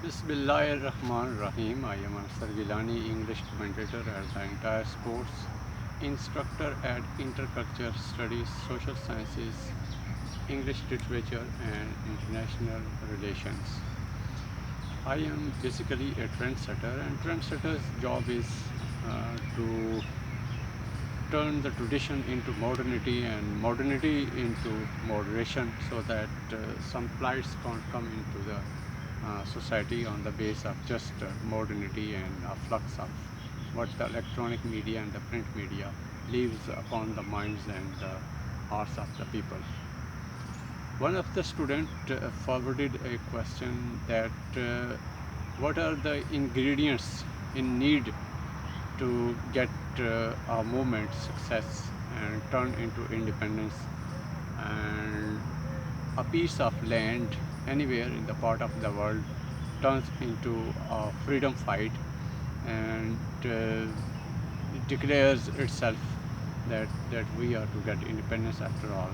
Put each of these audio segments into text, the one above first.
Bismillahirrahmanirrahim. I am Ansar Gilani, English commentator at the entire sports, instructor at Interculture Studies, Social Sciences, English Literature and International Relations. I am basically a trendsetter, and trendsetter's job is to turn the tradition into modernity and modernity into moderation, so that some plights can't come into the society on the base of just modernity and a flux of what the electronic media and the print media leaves upon the minds and the hearts of the people. One of the students forwarded a question that what are the ingredients in need to get a movement success and turn into independence, and a piece of land anywhere in the part of the world turns into a freedom fight and declares itself that we are to get independence after all,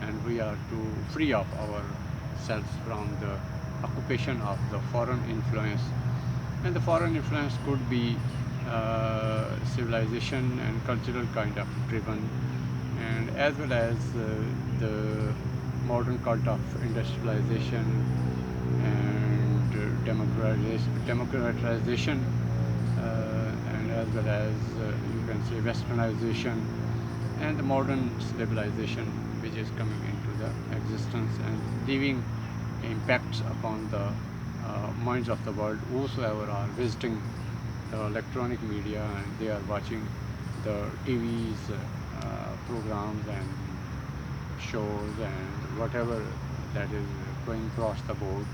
and we are to free up ourselves from the occupation of the foreign influence. And the foreign influence could be civilization and cultural kind of driven, and as well as the modern cult of industrialization and democratization, and as well as you can say westernization and the modern civilization which is coming into the existence and leaving impacts upon the minds of the world whosoever are visiting the electronic media and they are watching the TVs programs and shows and whatever that is going across the board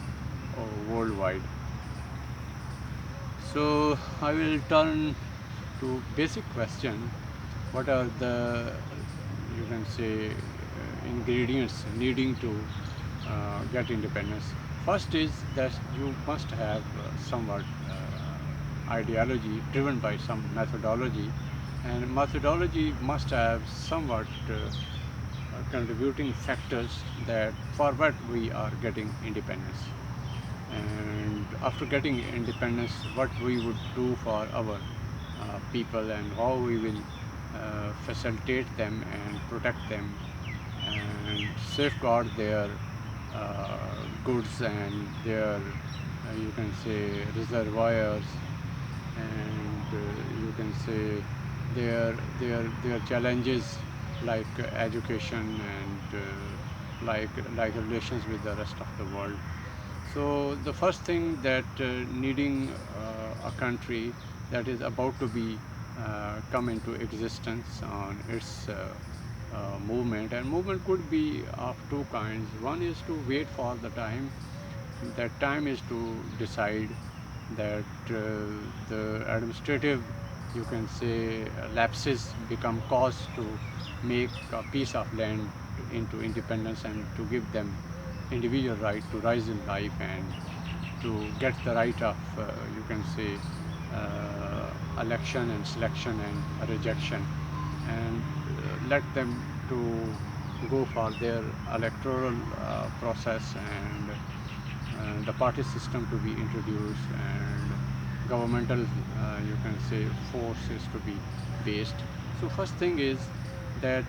or worldwide. So I will turn to basic question: what are the, you can say, ingredients needing to get independence? First is that you must have somewhat ideology driven by some methodology, and methodology must have somewhat contributing factors that for what we are getting independence, and after getting independence what we would do for our people and how we will facilitate them and protect them and safeguard their goods and their you can say reservoirs, and you can say their challenges like education and like relations with the rest of the world. So the first thing that needing a country that is about to be come into existence on its movement, and movement could be of two kinds. One is to wait for the time. That time is to decide that the administrative, you can say, lapses become cause to make a piece of land into independence and to give them individual right to rise in life and to get the right of you can say election and selection and rejection, and let them to go for their electoral process, and the party system to be introduced, and governmental you can say force is to be based. So first thing is that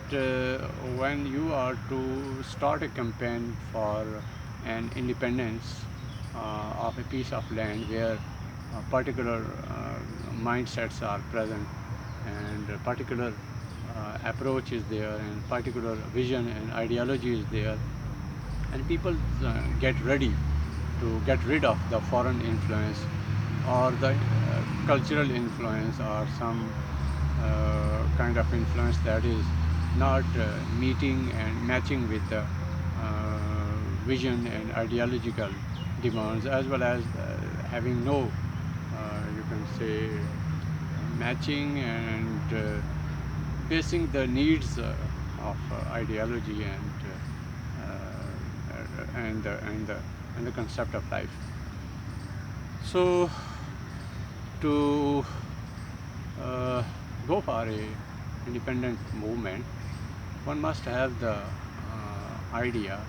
when you are to start a campaign for an independence of a piece of land where particular mindsets are present and a particular approach is there and particular vision and ideology is there, and people get ready to get rid of the foreign influence or the cultural influence or some kind of influence that is not meeting and matching with the vision and ideological demands, as well as having no you can say matching and facing the needs of ideology and the concept of life. So to go for a independent movement, one must have the idea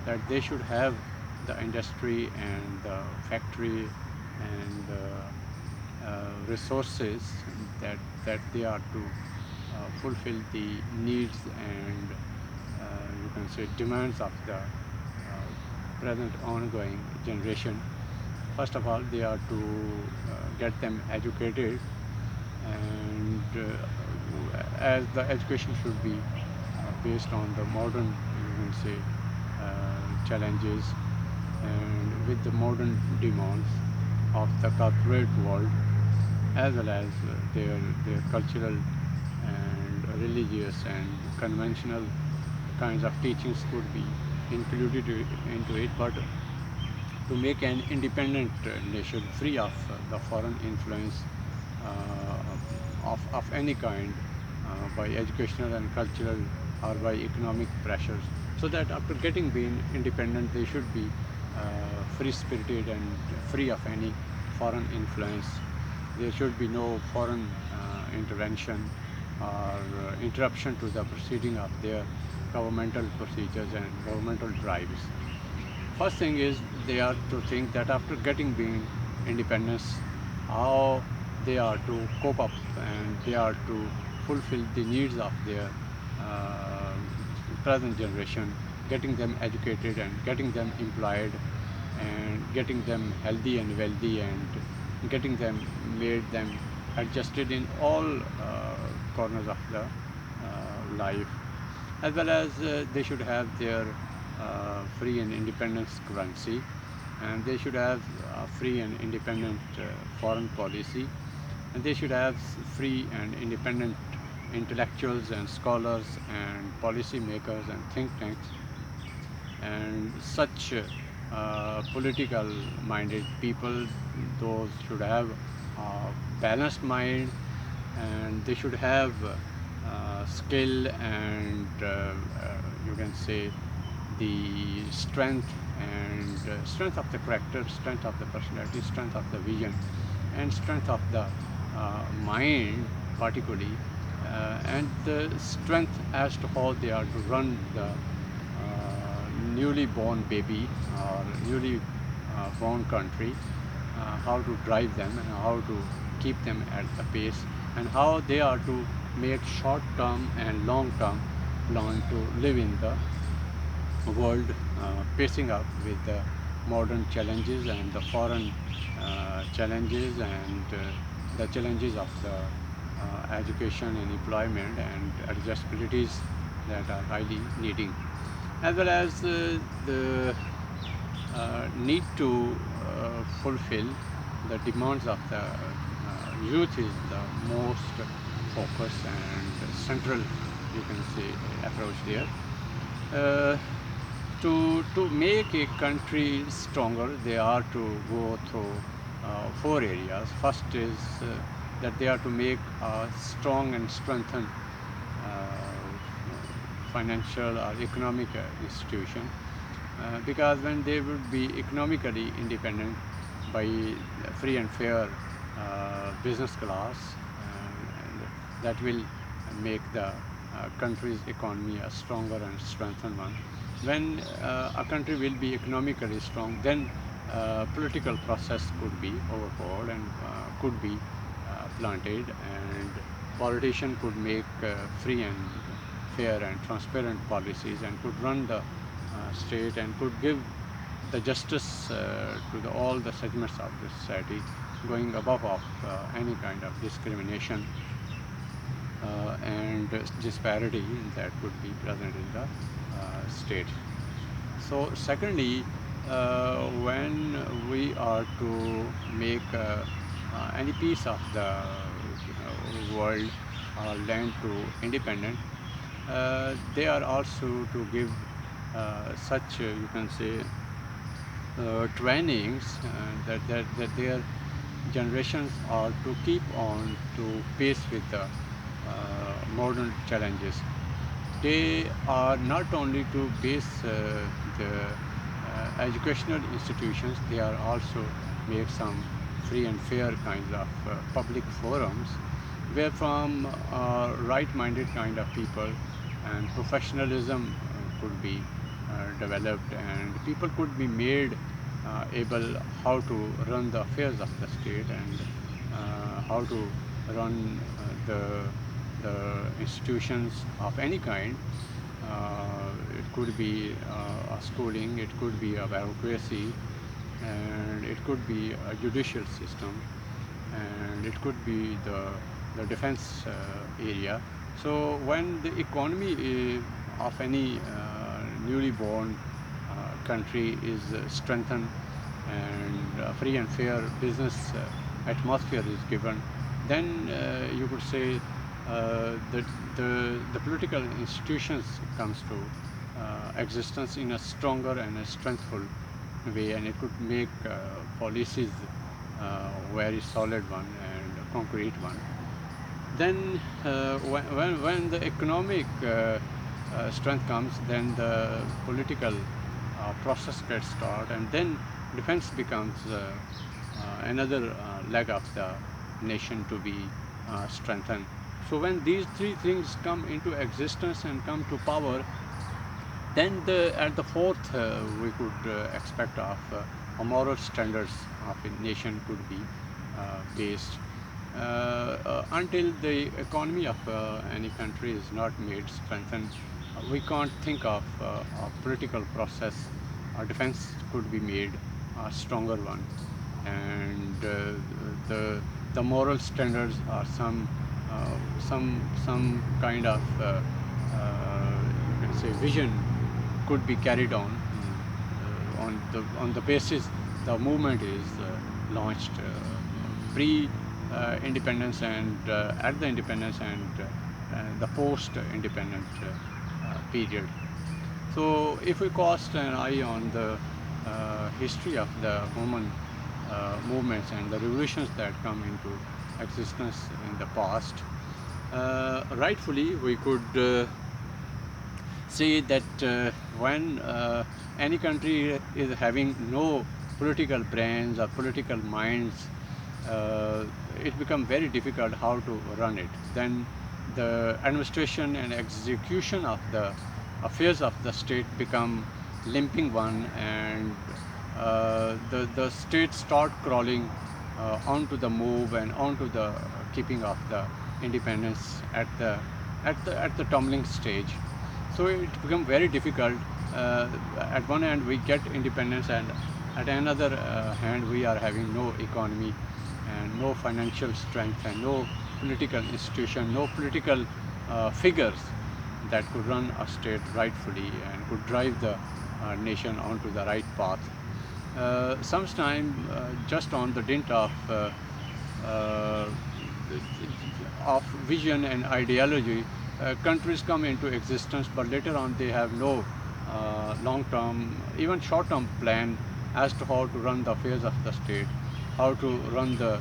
that they should have the industry and the factory and resources that they are to fulfill the needs and you can say demands of the present ongoing generation. First of all, they are to get them educated, and as the education should be based on the modern, you can say, challenges and with the modern demands of the corporate world, as well as their cultural and religious and conventional kinds of teachings could be included into it. But to make an independent nation free of the foreign influence of any kind, by educational and cultural or by economic pressures, so that after getting being independent they should be free spirited and free of any foreign influence. There should be no foreign intervention or interruption to the proceeding of their governmental procedures and governmental drives. First thing is they are to think that after getting being independence, how they are to cope up and they are to fulfill the needs of their uh, present generation, getting them educated and getting them employed and getting them healthy and wealthy and getting them made them adjusted in all corners of the life, as well as they should have their free and independence currency, and they should have free and independent foreign policy, and they should have free and independent intellectuals and scholars and policy makers and think tanks, and such political minded people, those should have balanced mind, and they should have skill and you can say the strength and strength of the character, strength of the personality, strength of the vision, and strength of the mind particularly, and the strength as to how they are to run the newly born baby or newly born country, how to drive them and how to keep them at the pace, and how they are to make short term and long term plan to live in the world, pacing up with the modern challenges and the foreign challenges and the challenges of the education and employment and adjustabilities that are highly needing, as well as the need to fulfill the demands of the youth is the most focus and central, you can say, approach there. Uh, to make a country stronger, they are to go through four areas. First is that they are to make a strong and strengthen financial or economic institution, because when they would be economically independent by free and fair business class, and that will make the country's economy a stronger and strengthened one. When a country will be economically strong, then political process could be overhauled and could be planted, and politician could make free and fair and transparent policies and could run the state and could give the justice to all the segments of the society, going above of any kind of discrimination and disparity that could be present in the state. So secondly, when we are to make any piece of the world or land to independent, they are also to give such you can say trainings that their generations are to keep on to pace with the modern challenges. They are not only to base the educational institutions, they are also make some free and fair kinds of public forums where from right-minded kind of people and professionalism could be developed, and people could be made able how to run the affairs of the state and how to run the institutions of any kind. It could be a schooling, it could be a bureaucracy, and it could be a judicial system, and it could be the defense area. So when the economy of any newly born country is strengthened and free and fair business atmosphere is given, then you could say that the political institutions comes to existence in a stronger and a strengthful way, and it could make policies very solid one and concrete one. Then when the economic strength comes, then the political process gets started, and then defense becomes another leg of the nation to be strengthened. So when these three things come into existence and come to power, then at the fourth we could expect of a moral standards of a nation could be based. Until the economy of any country is not made strengthened, we can't think of a political process. Defense could be made a stronger one, and the moral standards are some kind of you can say vision could be carried on the basis the movement is launched pre independence and at the independence and the post independent period. So if we cast an eye on the history of the human movements and the revolutions that come into existence in the past, rightfully we could say that when any country is having no political brains or political minds, it becomes very difficult how to run it. Then the administration and execution of the affairs of the state become limping one, and the state start crawling onto the move and onto the keeping of the independence at the tumbling stage. So it becomes very difficult. At one hand we get independence, and at another hand we are having no economy and no financial strength and no political institution, no political figures that could run a state rightfully and could drive the nation onto the right path. Sometimes just on the dint uh, of vision and ideology, countries come into existence, but later on they have no long-term, even short-term plan as to how to run the affairs of the state, how to run the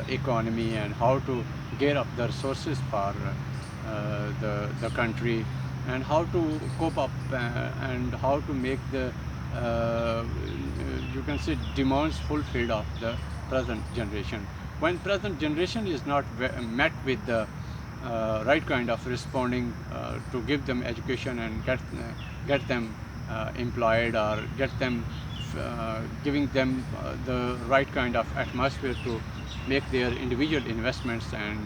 economy, and how to gear up the resources for the country, and how to cope up and how to make the you can say demands fulfilled of the present generation. When present generation is not met with the right kind of responding to give them education and get them employed, or get them giving them the right kind of atmosphere to make their individual investments and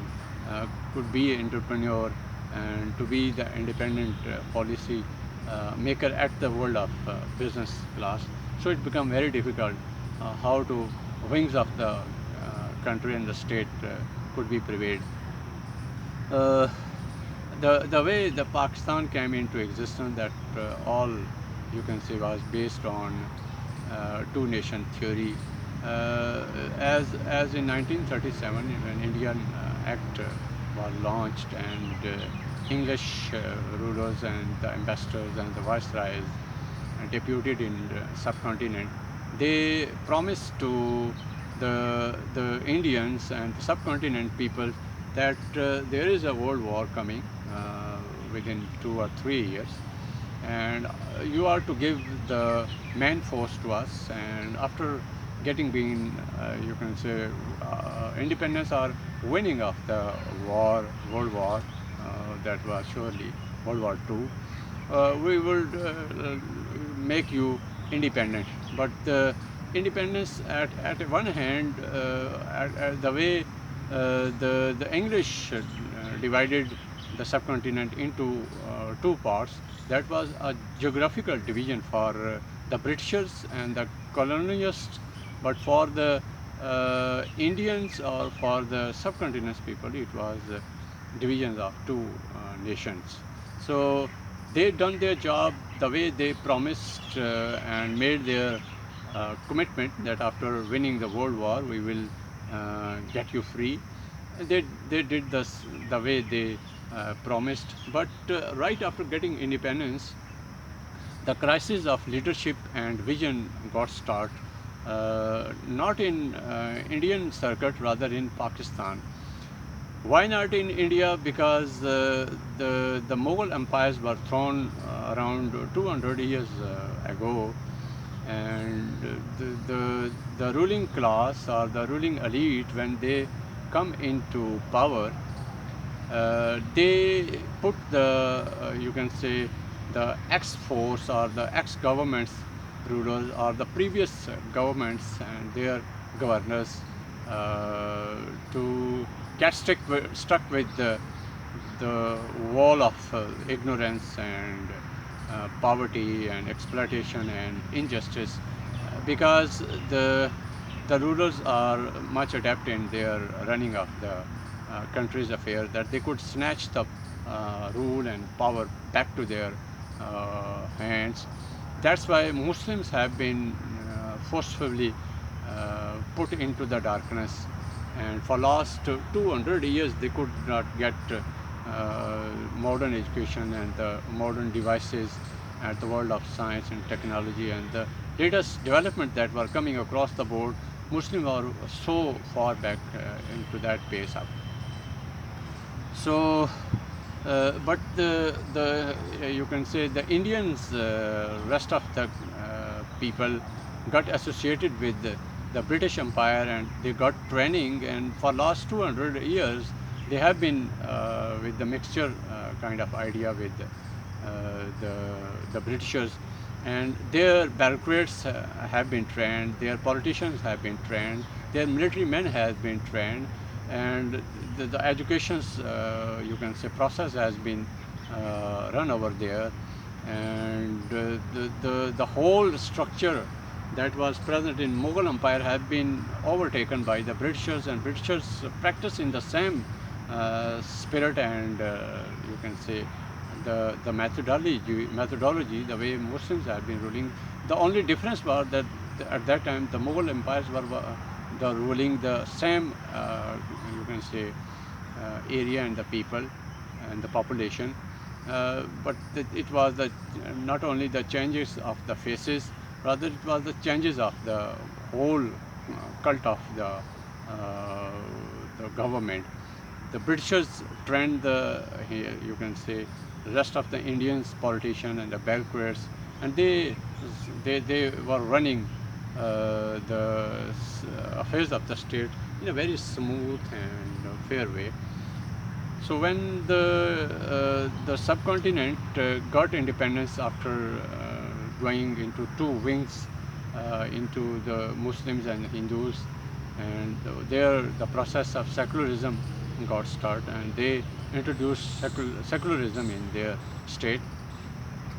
could be an entrepreneur and to be the independent policy maker at the world of business class. So it becomes very difficult how to wings of the country and the state could be prevailed. Uh, the way the Pakistan came into existence, that all you can say was based on two nation theory. As in 1937, when Indian Act was launched, and English rulers and the ambassadors and the viceroys deputed in the subcontinent, they promised to the Indians and the subcontinent people that there is a world war coming within 2 or 3 years, and you are to give the main force to us, and after getting being you can say independence or winning of the world war, that was surely World War II, we will make you independent. But independence at one hand, the way the English divided the subcontinent into two parts, that was a geographical division for the Britishers and the colonialists, but for the Indians or for the subcontinent people, it was divisions of two nations. So they done their job the way they promised and made their commitment that after winning the World War we will get you free. They did this the way they promised, but right after getting independence, the crisis of leadership and vision got start, not in Indian circuit, rather in Pakistan. Why not in India? Because the Mughal empires were thrown around 200 years ago, and the ruling class or the ruling elite, when they come into power, they put the you can say the ex-force or the ex-governments rulers or the previous governments and their governors to get stuck with the wall of ignorance and poverty and exploitation and injustice, because the rulers are much adept in their running of the country's affairs, that they could snatch the rule and power back to their hands. That's why Muslims have been forcefully put into the darkness, and for last 200 years they could not get modern education and the modern devices at the world of science and technology and the latest development that were coming across the board. Muslims are so far back into that pace up. So, but the you can say the Indians, rest of the people got associated with the British Empire and they got training, and for last 200 years they have been with the mixture kind of idea with the Britishers, and their bureaucrats have been trained, their politicians have been trained, their military men have been trained, and the education's you can say process has been run over there, and the whole structure that was present in Mughal Empire have been overtaken by the Britishers, and Britishers practice in the same spirit and you can say the methodology the way Muslims have been ruling. The only difference was that at that time the Mughal empires were ruling the same you can say area and the people and the population, but it was not only the changes of the faces, rather it was the changes of the whole cult of the government. The Britishers trained you can say the rest of the Indians, politicians and the bureaucrats, and they were running the affairs of the state in a very smooth and fair way. So when the subcontinent got independence after going into two wings, into the Muslims and Hindus, and there the process of secularism got started, and they introduced secularism in their state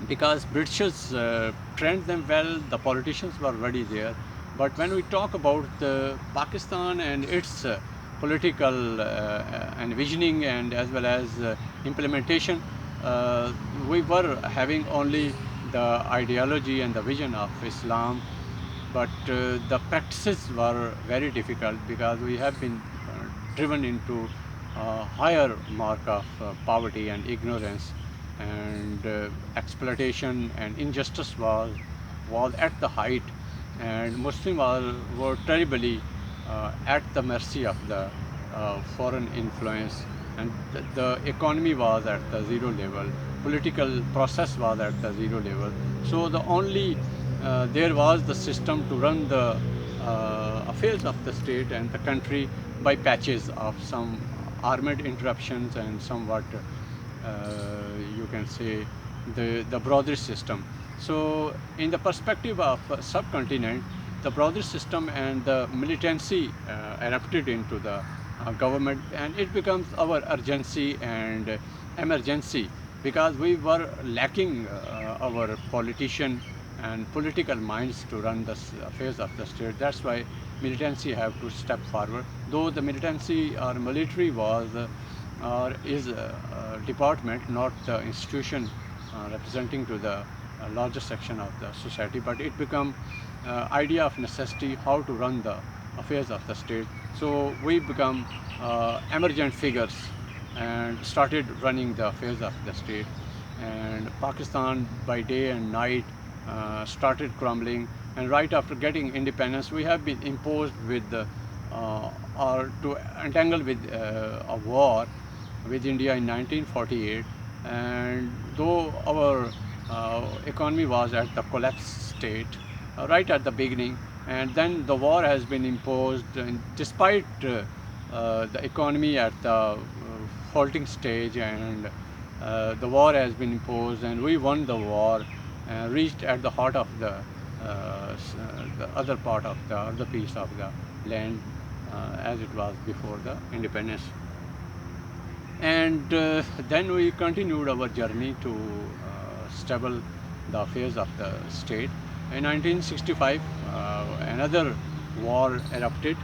because Britishers trained them well, the politicians were already there. But when we talk about Pakistan and its political envisioning and as well as implementation, we were having only the ideology and the vision of Islam, but the practices were very difficult because we have been driven into higher mark of poverty and ignorance, and exploitation and injustice was at the height, and Muslims were terribly at the mercy of the foreign influence, and the economy was at the zero level, political process was at the zero level. So the only there was the system to run the affairs of the state and the country by patches of some armed interruptions and somewhat you can say the broader system. So in the perspective of subcontinent, the broader system and the militancy erupted into the government, and it becomes our urgency and emergency, because we were lacking our politician and political minds to run the affairs of the state. That's why militancy have to step forward. Though the militancy or military was or is a department, not the institution representing to the larger section of the society, but it become idea of necessity how to run the affairs of the state. So we become emergent figures and started running the affairs of the state. And Pakistan by day and night started crumbling. And right after getting independence, we have been imposed with the, or to entangle with a war with India in 1948. And though our economy was at the collapse state right at the beginning, and then the war has been imposed, and despite the economy at the halting stage, and the war has been imposed, and we won the war, reached at the heart of the other part of the other piece of the land as it was before the independence. And then we continued our journey to stable the affairs of the state. In 1965, another war erupted,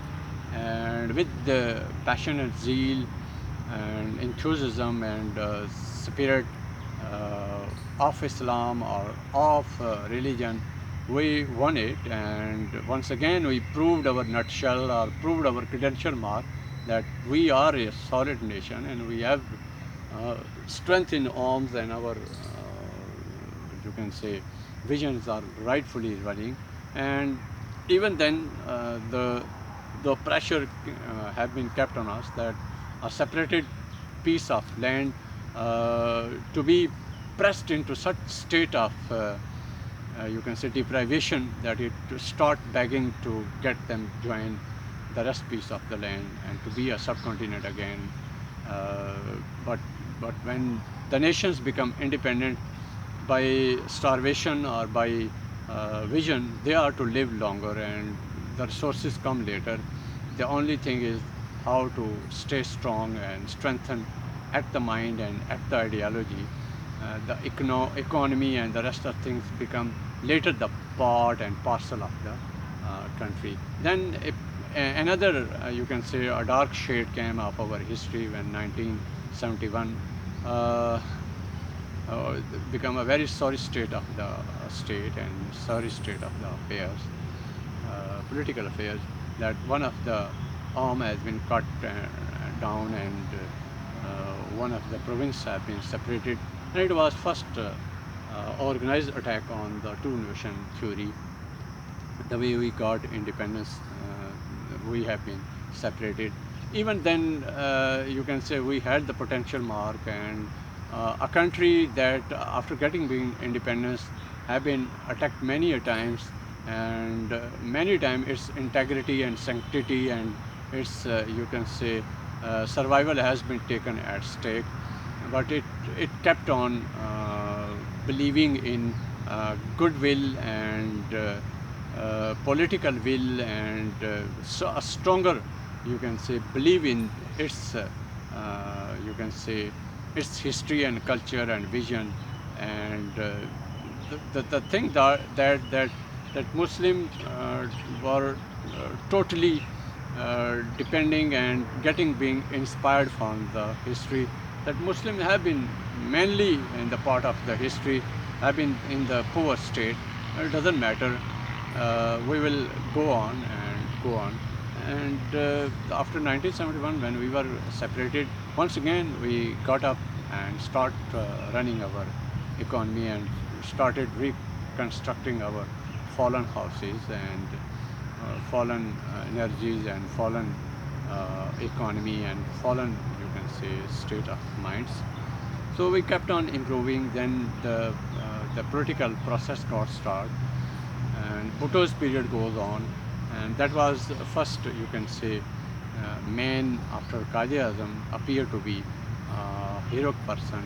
and with the passionate zeal and enthusiasm and spirit of Islam or of religion, we won it. And once again we proved our nutshell, or proved our credential mark, that we are a solid nation, and we have strength in arms, and our you can say visions are rightfully running. And even then the pressure have been kept on us that a separated piece of land to be pressed into such state of you can say deprivation, that it to start begging to get them join the rest piece of the land and to be a subcontinent again. Uh, but but when the nations become independent by starvation or by vision, they are to live longer, and the resources come later. The only thing is how to stay strong and strengthen at the mind and at the ideology. The economy and the rest of things become later the part and parcel of the country. Then another, you can say, a dark shade came of our history when 1971 uh, become a very sorry state of the state and sorry state of the affairs, political affairs, that one of the arm has been cut down, and one of the province have been separated. And it was first organized attack on the two nation theory. The way we got independence, we have been separated. Even then, you can say we had the potential mark, and a country that after getting being independence have been attacked many a times, and many times its integrity and sanctity and its you can say survival has been taken at stake. But it kept on believing in goodwill and political will, and so a stronger, you can say, believe in its you can say its history and culture and vision. And the thing that Muslims were totally depending and getting being inspired from the history, that Muslims have been mainly in the part of the history have been in the poor state. It doesn't matter. We will go on and go on. And after 1971, when we were separated, once again we got up and start running our economy and started reconstructing our fallen houses and fallen energies and fallen economy and fallen, you can say, state of minds. So we kept on improving. Then the political process got started, and Bhutto's period goes on, and that was the first, you can say, man after Qazi-Azam appeared to be a heroic person,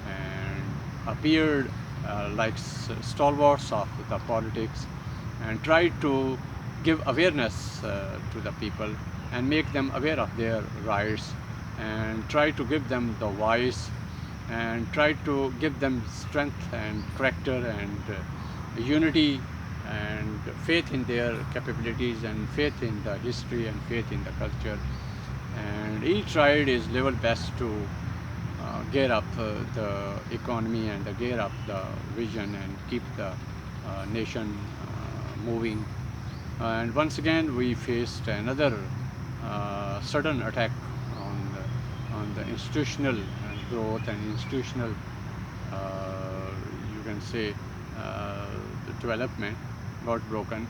and appeared like stalwarts of the politics, and try to give awareness to the people and make them aware of their rights, and try to give them the voice, and try to give them strength and character and unity and faith in their capabilities and faith in the history and faith in the culture. And each tried his level best to gear up the economy and gear up the vision and keep the nation moving. And once again, we faced another sudden attack on the institutional growth and institutional, you can say, the development got broken.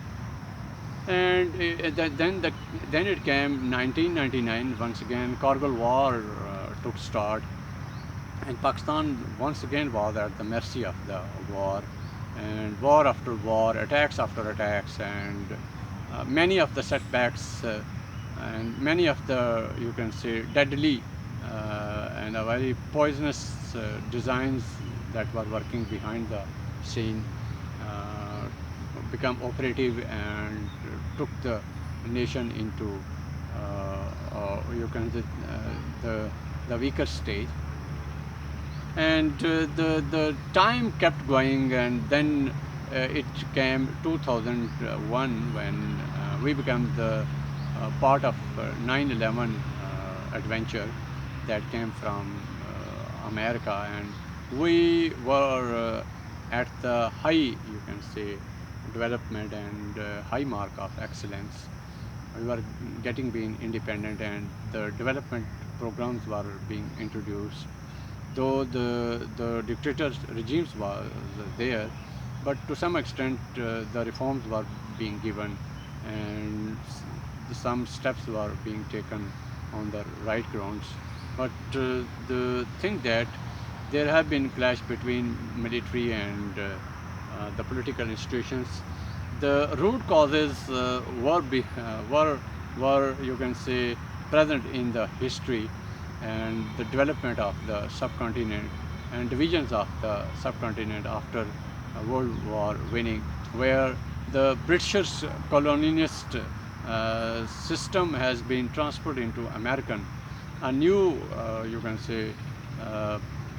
And then it came 1999. Once again, Kargil war took start, and Pakistan once again was at the mercy of the war, and war after war, attacks after attacks, and many of the setbacks and many of the, you can say, deadly and very poisonous designs that were working behind the scene become operative and took the nation into you can say the weaker stage. And the time kept going, and then it came 2001 when we became the part of 9/11 adventure that came from America, and we were at the high, you can say, development and high mark of excellence. We were being independent, and the development programs were being introduced. Though the dictator regimes was there, but to some extent the reforms were being given, and some steps were being taken on the right grounds. But the thing that there have been clash between military and the political institutions. The root causes were, you can say, present in the history and the development of the subcontinent and divisions of the subcontinent after World War winning, where the British colonialist system has been transferred into American. A new, you can say,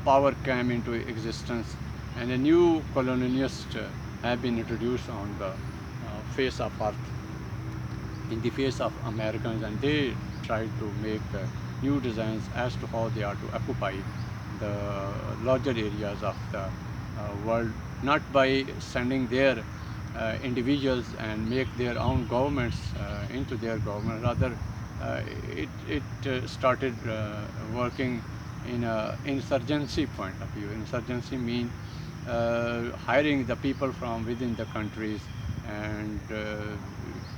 power came into existence, and a new colonialist have been introduced on the face of earth, in the face of Americans, and they tried to make new designs as to how they are to occupy the larger areas of the world, not by sending their individuals and make their own governments into their government. Rather, it started working in a insurgency point of view. Insurgency means hiring the people from within the countries and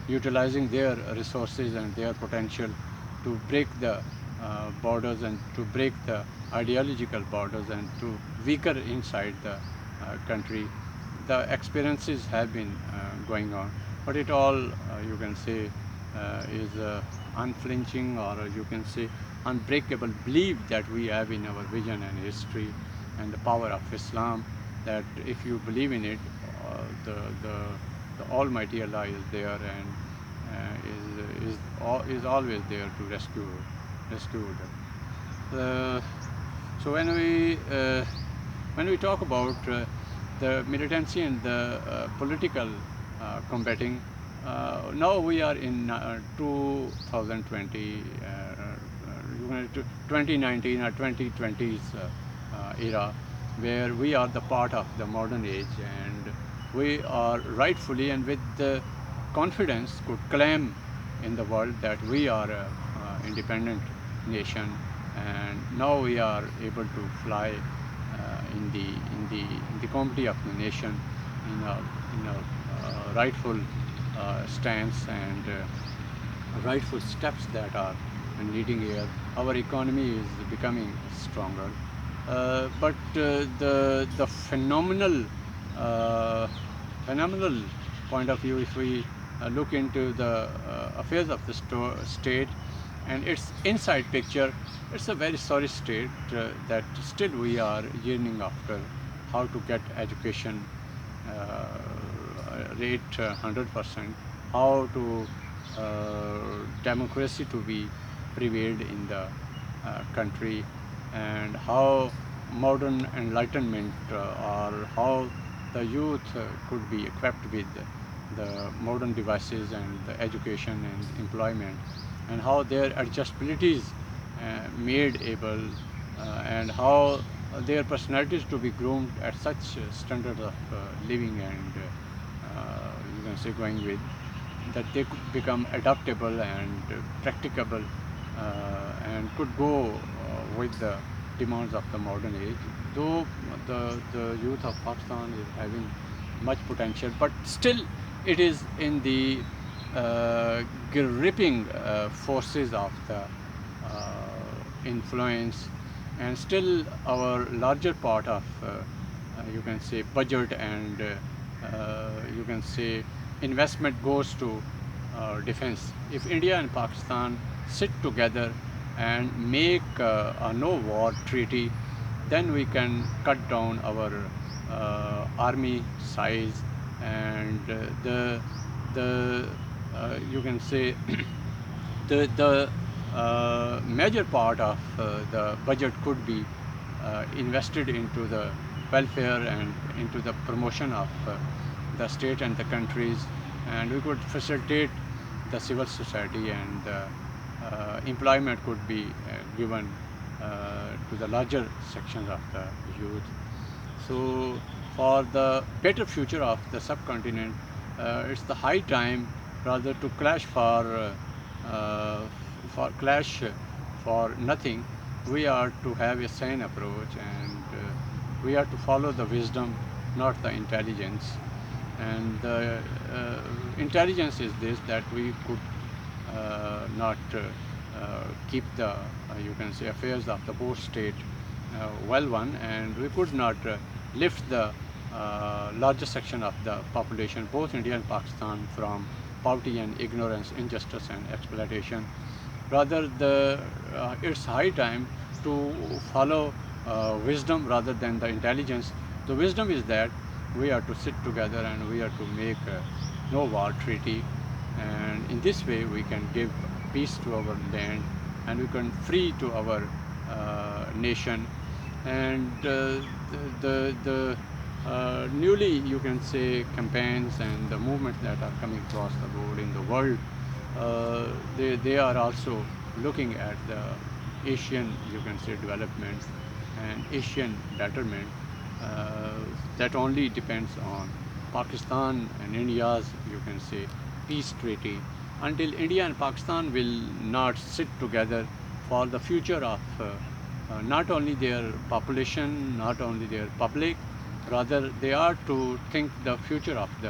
utilizing their resources and their potential to break the borders and to break the ideological borders and to weaker inside the country. The experiences have been going on, but it all, you can say, is unflinching, or you can say unbreakable belief that we have in our vision and history and the power of Islam, that if you believe in it, the Almighty Allah is there and is always there to rescue them. So when we talk about the militancy and the political combating, now we are in 2020, 2019 or 2020s era, where we are the part of the modern age, and we are rightfully and with the confidence could claim in the world that we are an independent nation, and now we are able to fly in the community of the nation in a rightful stance and rightful steps that are needing here. Our economy is becoming stronger, but the phenomenal point of view, if we look into the affairs of the state and its inside picture, it's a very sorry state that still we are yearning after how to get education rate 100%, how to democracy to be prevailed in the country, and how modern enlightenment or how the youth could be equipped with the modern devices and the education and employment, and how their adjustabilities made able, and how their personalities to be groomed at such standards of living and you can say going with, that they could become adaptable and practicable and could go with the demands of the modern age. Though the youth of Pakistan is having much potential, but still it is in the gripping forces of the influence, and still our larger part of you can say budget and you can say investment goes to defense. If India and Pakistan sit together and make a no war treaty, then we can cut down our army size, and the you can say the major part of the budget could be invested into the welfare and into the promotion of the state and the countries, and we could facilitate the civil society, and employment could be given to the larger sections of the youth. So for the better future of the subcontinent, it's the high time rather to clash for nothing. We are to have a sane approach, and we are to follow the wisdom, not the intelligence. And the intelligence is this, that we could not keep the you can say affairs of the both state well one, and we could not lift the larger section of the population, both India and Pakistan, from poverty and ignorance, injustice and exploitation. Rather, it's high time to follow wisdom rather than the intelligence. The wisdom is that we are to sit together and we are to make a no war treaty, and in this way we can give peace to our land, and we can free to our nation. And the newly you can say campaigns and the movements that are coming across the board in the world, they are also looking at the Asian you can say development and Asian betterment. That only depends on Pakistan and India's you can say peace treaty. Until India and Pakistan will not sit together for the future of not only their population, not only their public, rather they are to think the future of the